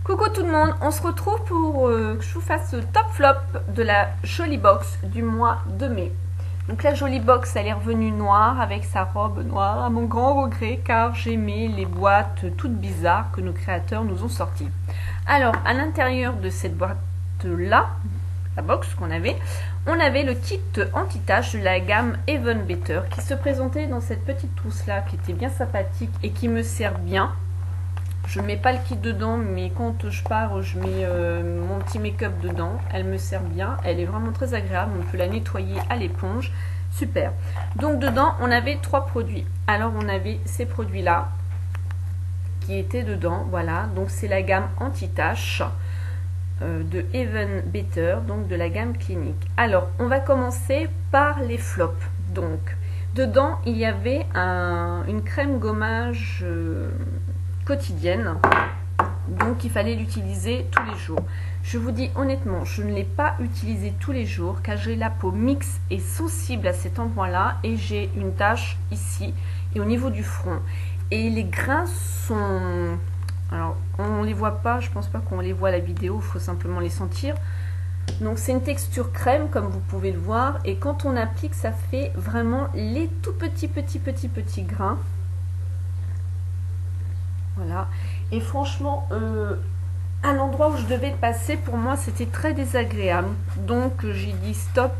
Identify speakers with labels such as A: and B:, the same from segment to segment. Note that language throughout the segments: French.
A: Coucou tout le monde, on se retrouve pour que je vous fasse le top flop de la Jolie Box du mois de mai. Donc la Jolie Box, elle est revenue noire avec sa robe noire à mon grand regret car j'aimais les boîtes toutes bizarres que nos créateurs nous ont sorties. Alors à l'intérieur de cette boîte là, la box qu'on avait, on avait le kit anti-tache de la gamme Even Better qui se présentait dans cette petite trousse là qui était bien sympathique et qui me sert bien. Je ne mets pas le kit dedans, mais quand je pars, je mets mon petit make-up dedans. Elle me sert bien, elle est vraiment très agréable. On peut la nettoyer à l'éponge, super. Donc dedans, on avait 3 produits. Alors on avait ces produits-là qui étaient dedans, voilà. Donc c'est la gamme anti-tache de Even Better, donc de la gamme clinique. Alors on va commencer par les flops. Donc dedans, il y avait une crème gommage quotidienne, donc il fallait l'utiliser tous les jours. Je vous dis honnêtement, je ne l'ai pas utilisé tous les jours car j'ai la peau mixte et sensible à cet endroit là et j'ai une tache ici et au niveau du front et les grains sont, alors on les voit pas, je pense pas qu'on les voit à la vidéo, il faut simplement les sentir. Donc c'est une texture crème comme vous pouvez le voir et quand on applique ça fait vraiment les tout petits grains. Voilà, et franchement, à l'endroit où je devais passer, pour moi, c'était très désagréable. Donc, j'ai dit stop,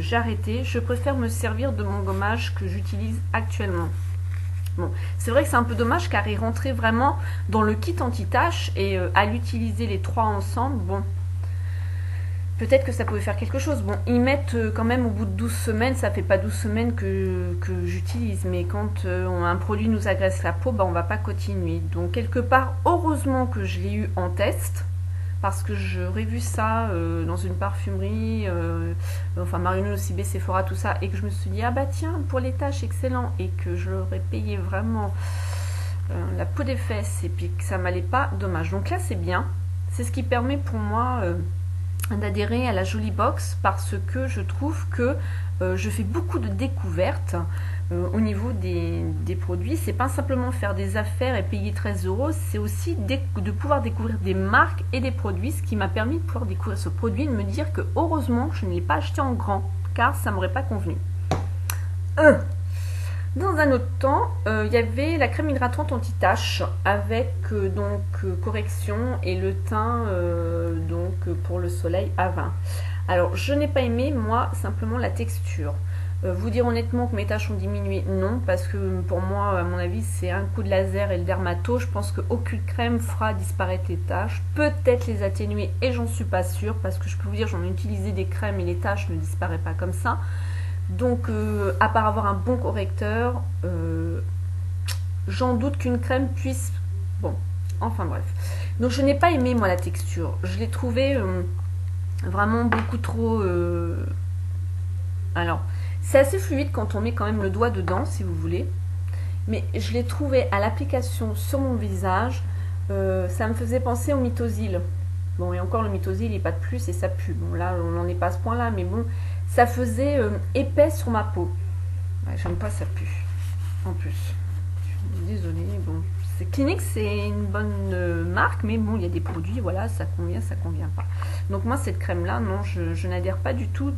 A: j'ai arrêté. Je préfère me servir de mon gommage que j'utilise actuellement. Bon, c'est vrai que c'est un peu dommage car il rentrait vraiment dans le kit anti-tache et à l'utiliser les 3 ensemble, bon, peut-être que ça pouvait faire quelque chose. Bon, ils mettent quand même au bout de 12 semaines, ça fait pas 12 semaines que j'utilise, mais quand un produit nous agresse la peau, bah, on va pas continuer. Donc quelque part, heureusement que je l'ai eu en test, parce que j'aurais vu ça dans une parfumerie, enfin Marionneau, CB, Sephora, tout ça, et que je me suis dit, ah bah tiens, pour les taches, excellent, et que je l'aurais payé vraiment la peau des fesses, et puis que ça m'allait pas, dommage. Donc là, c'est bien, c'est ce qui permet pour moi d'adhérer à la Jolie Box parce que je trouve que je fais beaucoup de découvertes au niveau des produits. C'est pas simplement faire des affaires et payer 13 €, c'est aussi de pouvoir découvrir des marques et des produits, ce qui m'a permis de pouvoir découvrir ce produit et de me dire que heureusement je ne l'ai pas acheté en grand car ça m'aurait pas convenu. Dans un autre temps, il y avait la crème hydratante anti-tache avec correction et le teint pour le soleil à 20. Alors je n'ai pas aimé moi simplement la texture. Vous dire honnêtement que mes taches ont diminué, non, parce que pour moi, à mon avis, c'est un coup de laser et le dermato. Je pense qu'aucune crème fera disparaître les taches. Peut-être les atténuer et j'en suis pas sûre parce que je peux vous dire, j'en ai utilisé des crèmes et les taches ne disparaissent pas comme ça. Donc à part avoir un bon correcteur, j'en doute qu'une crème puisse, bon, enfin bref. Donc je n'ai pas aimé moi la texture, je l'ai trouvé vraiment beaucoup trop, alors c'est assez fluide quand on met quand même le doigt dedans si vous voulez, mais je l'ai trouvé à l'application sur mon visage, ça me faisait penser au Mythosil. Bon, et encore le Mythosil, il n'est pas de plus et ça pue. Bon, là, on n'en est pas à ce point-là, mais bon, ça faisait épais sur ma peau. Ouais, j'aime pas, ça pue. En plus, je suis désolée. Bon, Clinique, c'est une bonne marque, mais bon, il y a des produits, voilà, ça convient pas. Donc moi, cette crème-là, non, je n'adhère pas du tout.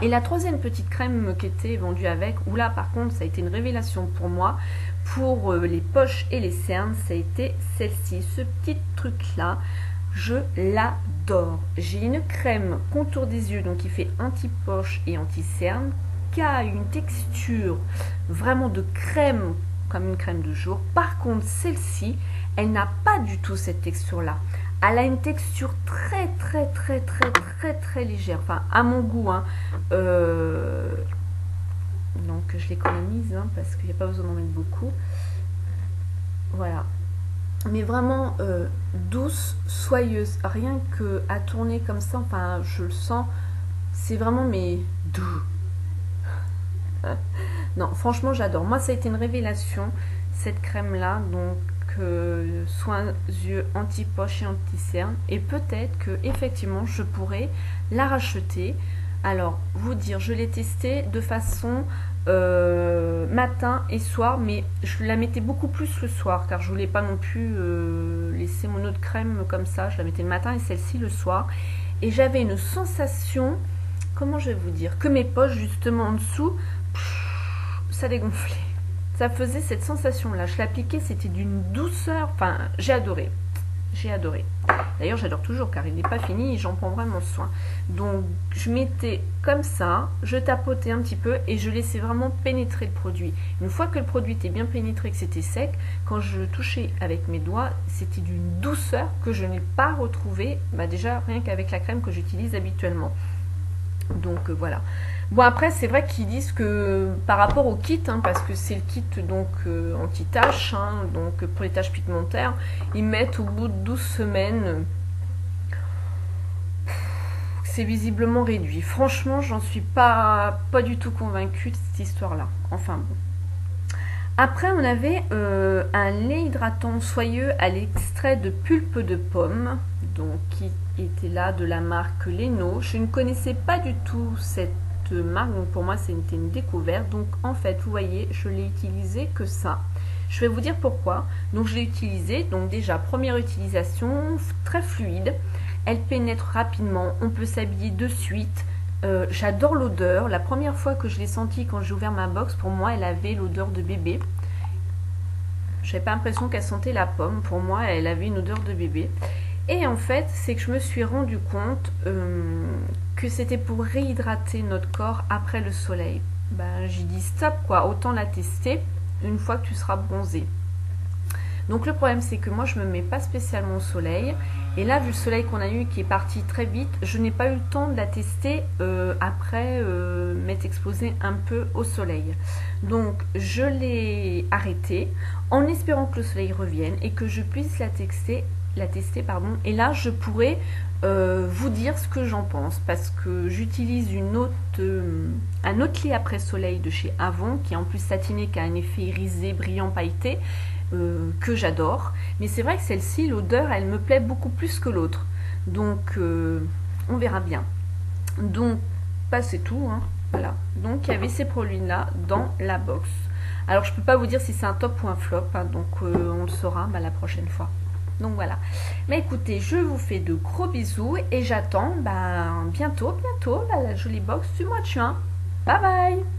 A: Et la troisième petite crème qui était vendue avec, où là par contre ça a été une révélation pour moi, pour les poches et les cernes, ça a été celle-ci, ce petit truc là, je l'adore. J'ai une crème contour des yeux, donc qui fait anti-poche et anti-cerne, qui a une texture vraiment de crème, comme une crème de jour. Par contre celle-ci, elle n'a pas du tout cette texture là. Elle a une texture très légère, enfin à mon goût, hein. Donc je l'économise hein, parce qu'il n'y a pas besoin d'en mettre beaucoup. Voilà, mais vraiment douce, soyeuse, rien que à tourner comme ça, enfin je le sens, c'est vraiment mais doux. Non, franchement j'adore. Moi ça a été une révélation cette crème là, donc soins yeux anti-poche et anti-cerne, et peut-être que effectivement je pourrais la racheter. Alors vous dire, je l'ai testé de façon matin et soir, mais je la mettais beaucoup plus le soir car je voulais pas non plus laisser mon eau de crème comme ça. Je la mettais le matin et celle-ci le soir. Et j'avais une sensation, comment je vais vous dire, que mes poches justement en dessous, ça dégonflait. Ça faisait cette sensation-là. Je l'appliquais, c'était d'une douceur. Enfin, j'ai adoré. J'ai adoré. D'ailleurs, j'adore toujours car il n'est pas fini et j'en prends vraiment soin. Donc, je mettais comme ça, je tapotais un petit peu et je laissais vraiment pénétrer le produit. Une fois que le produit était bien pénétré, que c'était sec, quand je touchais avec mes doigts, c'était d'une douceur que je n'ai pas retrouvée, déjà rien qu'avec la crème que j'utilise habituellement. Donc voilà. Bon, après c'est vrai qu'ils disent que par rapport au kit, parce que c'est le kit donc anti-taches, donc pour les taches pigmentaires, ils mettent au bout de 12 semaines, c'est visiblement réduit. Franchement, j'en suis pas du tout convaincue de cette histoire-là. Enfin bon. Après, on avait un lait hydratant soyeux à l'extrait de pulpe de pomme, donc qui était là de la marque Leno. Je ne connaissais pas du tout cette marque, donc pour moi c'était une découverte. Donc en fait, vous voyez, je l'ai utilisé que ça. Je vais vous dire pourquoi. Donc je l'ai utilisé, donc déjà première utilisation, très fluide. Elle pénètre rapidement, on peut s'habiller de suite. J'adore l'odeur. La première fois que je l'ai sentie quand j'ai ouvert ma box, pour moi elle avait l'odeur de bébé. J'avais pas l'impression qu'elle sentait la pomme. Pour moi elle avait une odeur de bébé. Et en fait c'est que je me suis rendu compte que c'était pour réhydrater notre corps après le soleil. J'ai dit stop quoi, autant la tester une fois que tu seras bronzé. Donc le problème c'est que moi je me mets pas spécialement au soleil. Et là, vu le soleil qu'on a eu qui est parti très vite, je n'ai pas eu le temps de la tester après m'être exposée un peu au soleil. Donc, je l'ai arrêtée en espérant que le soleil revienne et que je puisse la tester. Et là, je pourrais vous dire ce que j'en pense parce que j'utilise un autre lait après soleil de chez Avon qui est en plus satiné, qui a un effet irisé, brillant, pailleté. Que j'adore, mais c'est vrai que celle-ci, l'odeur, elle me plaît beaucoup plus que l'autre, donc on verra bien. Donc c'est tout, voilà. Donc il y avait ces produits là dans la box. Alors je peux pas vous dire si c'est un top ou un flop, donc on le saura la prochaine fois. Donc voilà. Mais écoutez, je vous fais de gros bisous et j'attends bientôt la jolie box du mois de juin. Bye bye.